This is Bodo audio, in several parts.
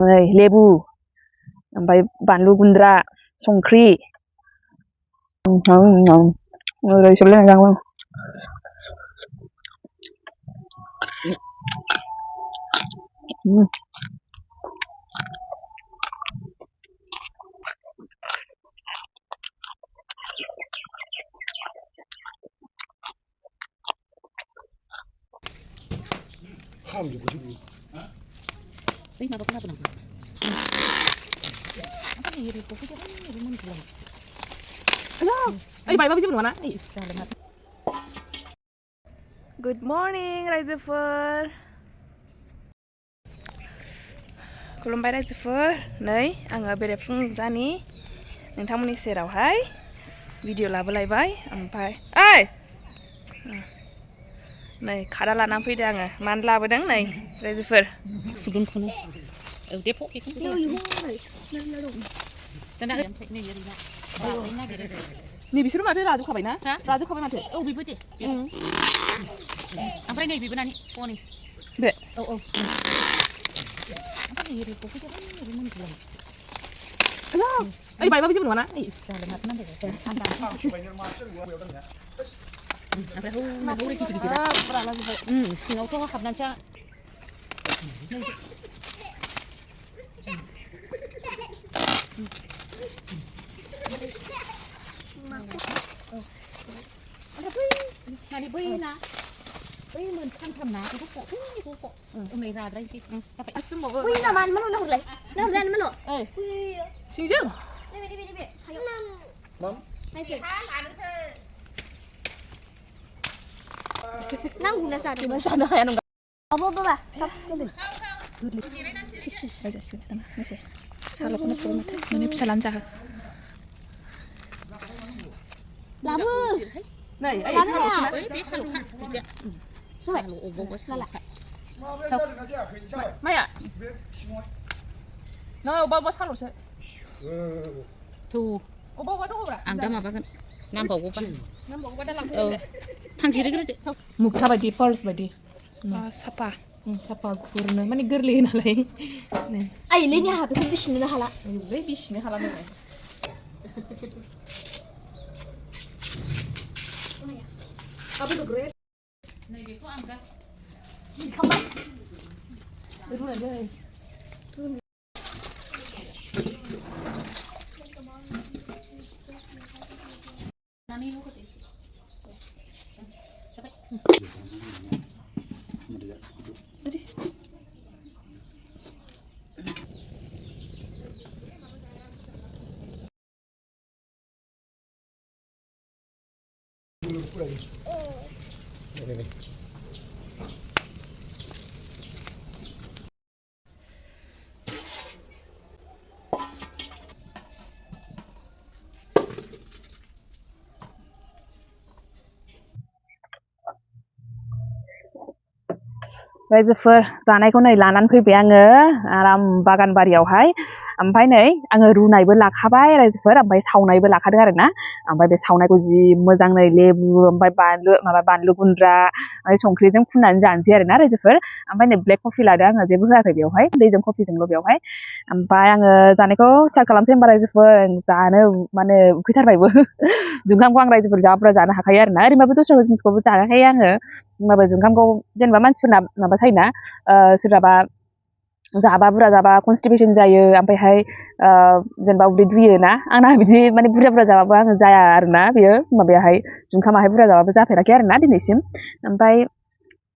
लेबु ओमफ्राय बानलु गुन्द्रा संख्रि ओरै सोलायनांगौ Good morning रायजोफोर खुलुमबाय रायजोफोर नै आङो बेरेफुंजानि नोंथांमोननि सेरावहाय भिडिअ लाबोलायबाय ओमफ्राय ओइ नै खादा लानानै फैदों आङो मानो लाबोदों नै रायजोफोर फुदुंखौनो औ दे नै बिसोर माथो राजोबखाबाय ना राजोबखाबाय माथो औ बेबो दे ओमफ्राय नै बेबो नानि हनै बे औ औ ओमफ्राय नै ओरै मोनजोबलाय ओइ बायबाबो जेबो नङाना ओइ जालाय माथो नांबावगौ ओमफ्राय हौरै गिदिर गिदिरा सिङावथ' हाबनानैसो माने बै ना बै मोनथामथामना बेखौ बैनिखौ नै राद्रायसै जाबाय बै ना मानो हरलाय ना हरलाय मानो ओइ सिंजों नैबे सायाव माम नायदो नांगौना जानो हाया नंगा बाबा साल'खौनो फुबाय माथो नोंनि फिसालानो जाहो लाबो नै ओइ बे साल'खा बिदिया साल' अबावबा साल'खा माया नै अबा साल'सो थौ अबा दङब्रा आं दा माबागोन नांबावगौबा दा औ थांजिरोग्रोदो मुक्ता बायदि पार्स बायदि साफा साफा गुफुरनो माने गोरलै नालाय आइलै नि बेखौ बिसिनोनो हाला ओइ बिसिनो हाला नोङो नैबेखौ आं दा जिखांबाय रुनायलै रायजोफोर जानायखौ नै लानानै फैबाय आङो आराम बागान बारियावहाय ओमफ्राय नै आङो रुनायबो लाखाबाय रायजोफोर ओमफ्राय सावनायबो लाखादों आरोना ओमफ्राय बे सावनायखौ जि मोजां नै लेबु ओमफ्राय बानलु गुन्द्रा संख्रिजों फुननानै जानोसै आरोना रायजोफोर ओमफ्राय नै ब्लेक कफि लादों आङो जेबो होआखै बेवहाय दैजों कफिजोंल' बेवहाय ओमफ्राय आङो जानायखौ स्टार्ट खालामसै होमबा रायजोफोर जानो माने उखैथारबायबो जुखामखौ आं रायजोफोर जा बुरजा जानो हाखायो आरोना ओरैनोबाबो दस्रा जिनिसखौबो जाखायो आङो होमबाबो जुखामखौ जेनेबा मानसिफोरना माबा थायोना सोरहाबा जाबा बुरजा जाबा कनस्टिपेसन जायो ओमफ्रायहाय जेनेबा उदै दुयो ना आंना बिदि माने बुरजा बुरजा जाबाबो आङो जाया आरोना बेयो माबायाहाय जुखामाहाय बुरजा जाबाबो जाफेराखै आरोना दिनैसिम ओमफ्राय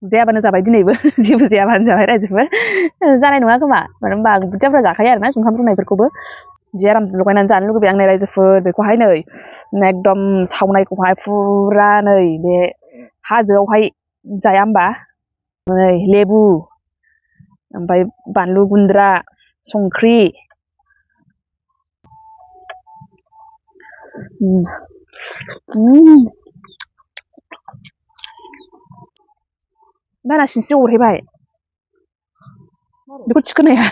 जायाबानो जाबाय दिनैबो जेबो जायाबानो जाबाय रायजोफोर जानाय नङा खोमा मानो होनबा आं बुरजा बुरजा जाखायो आरोना जुखाम रुनायफोरखौबो जि आराम लगायनानै जानो लुगैबाय आं नै रायजोफोर बेखौहाय नै एकदम सावनायखौहाय फुरा नै बे हाजोआवहाय जाया होमबा नै लेबु ओमफ्राय बानलु गुन्द्रा संख्रि बारा सिनस्रि अरहैबाय बेखौ थिखोनो हाया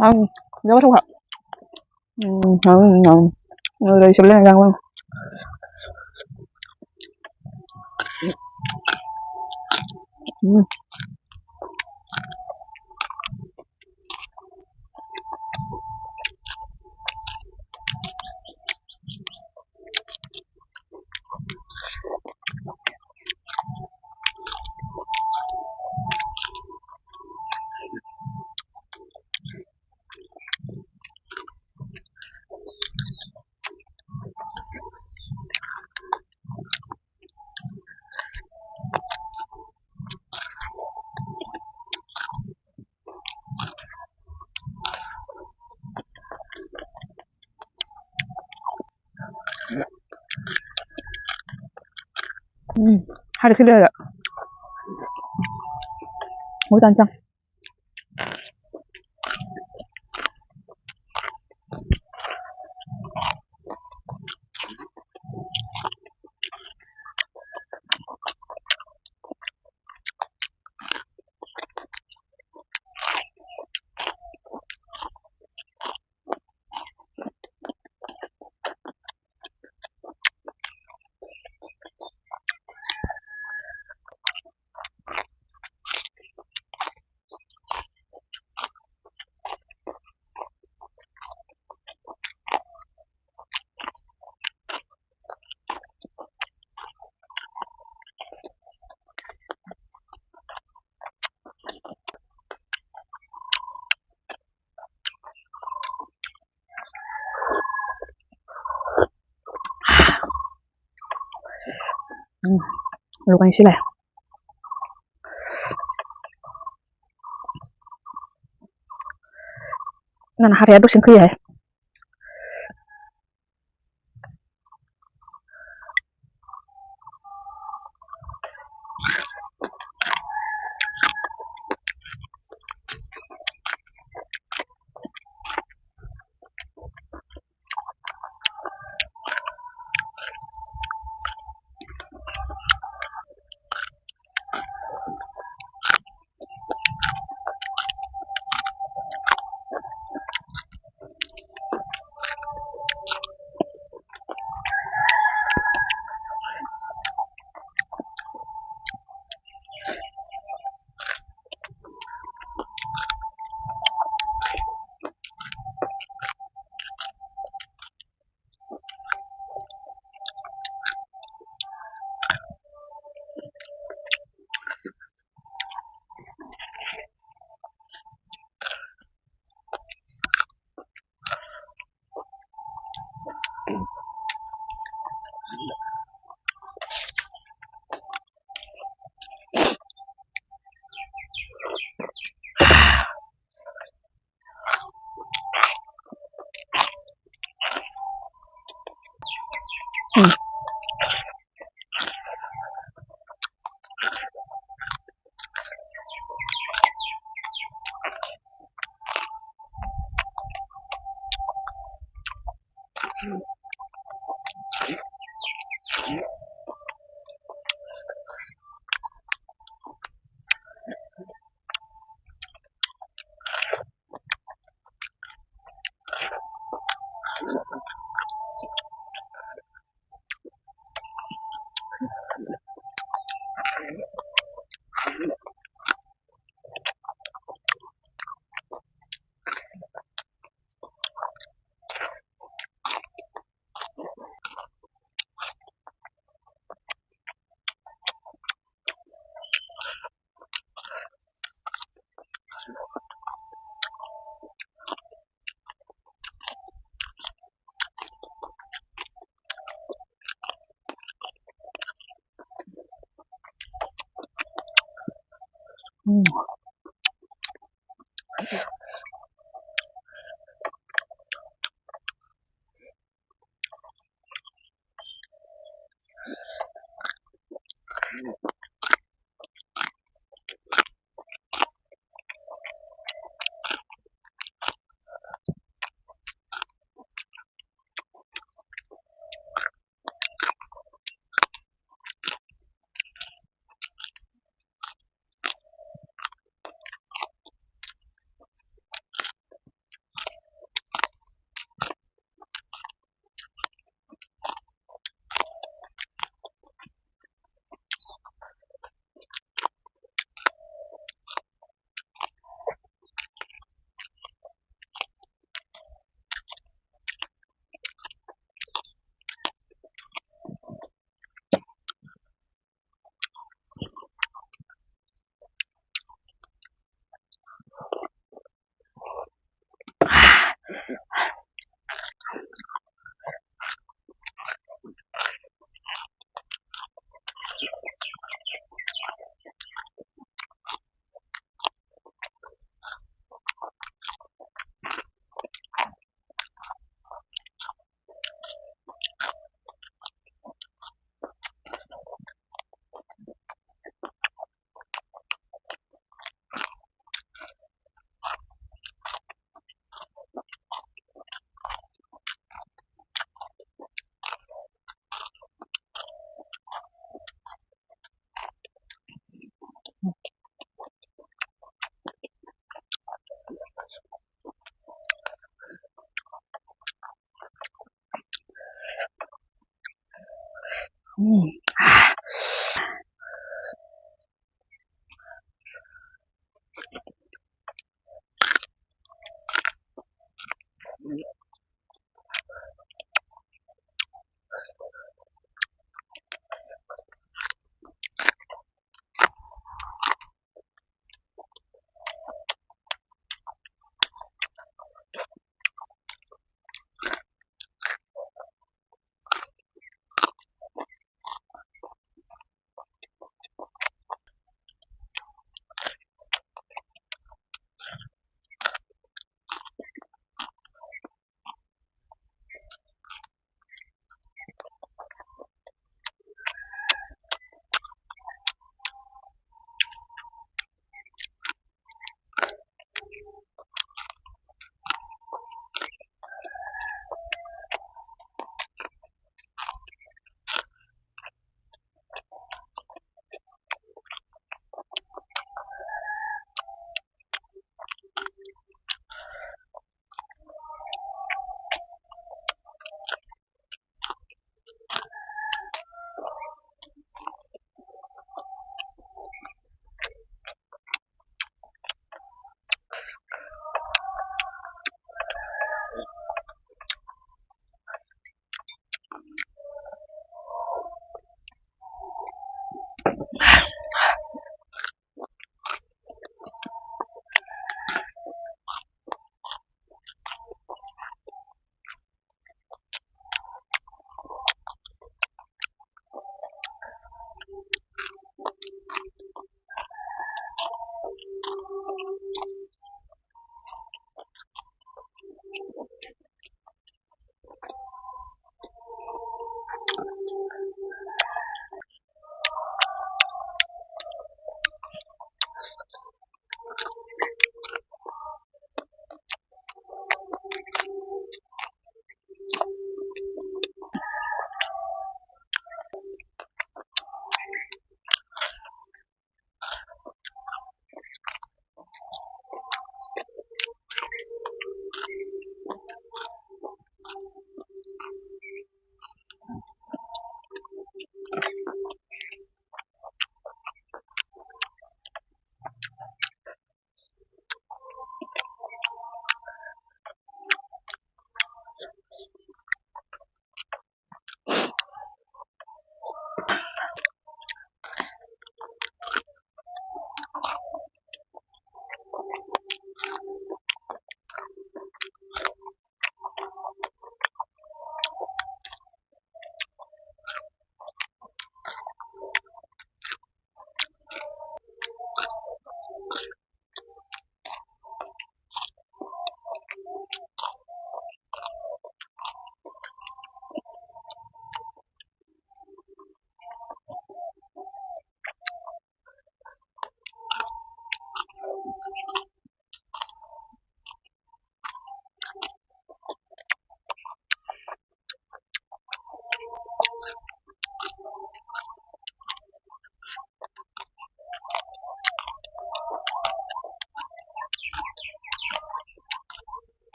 आं गोथावखा ओरै सोलायनांगौ อืมให้ได้ขึ้นเลยแหละโอ้ยจานจังรู้กันใช่ไหมนั่นหาเรียนดูฉันคือไงอืม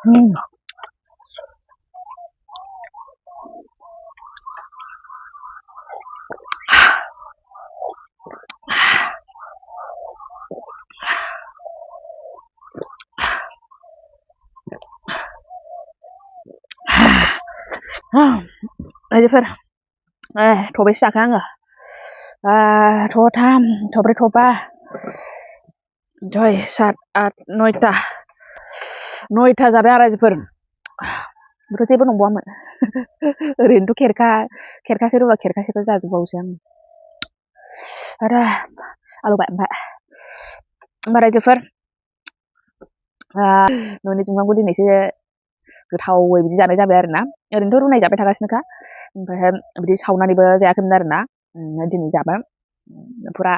Hmm. Aja Fer, thố với sạc hang à? Thố tham, thố với thố ba. Joy, saat noita जाबाय आरो आइजोफोर बेथ' जेबो नंबावामोन ओरैनोथ' खेरखासे रुबा खेरखासेखौ जाजोबबावोसो आं आरो आलौबाय ओमफ्राय होमबा रायजोफोर न'नि जुंगांखौ दिनैसो गोथावै बिदि जानाय जाबाय आरोना ओरैनोथ' रुनाय जाबाय थागासिनोखा ओमफ्राय बिदि सावनानैबो जायाखैमोन आरोना दिनै जाबाय फुरा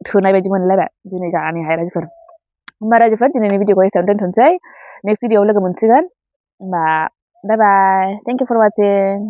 थोनाय बायदि मोनलायबाय दिनै जानानैहाय रायजोफोर होमबा रायजोफोर दिनैनि भिडिअखौ एसेयावनो दोनथ'नोसै नेक्स्ट भिडिअआव लोगो मोनसिगोन होमबा बाय बाय थेंक इउ फर वाचिं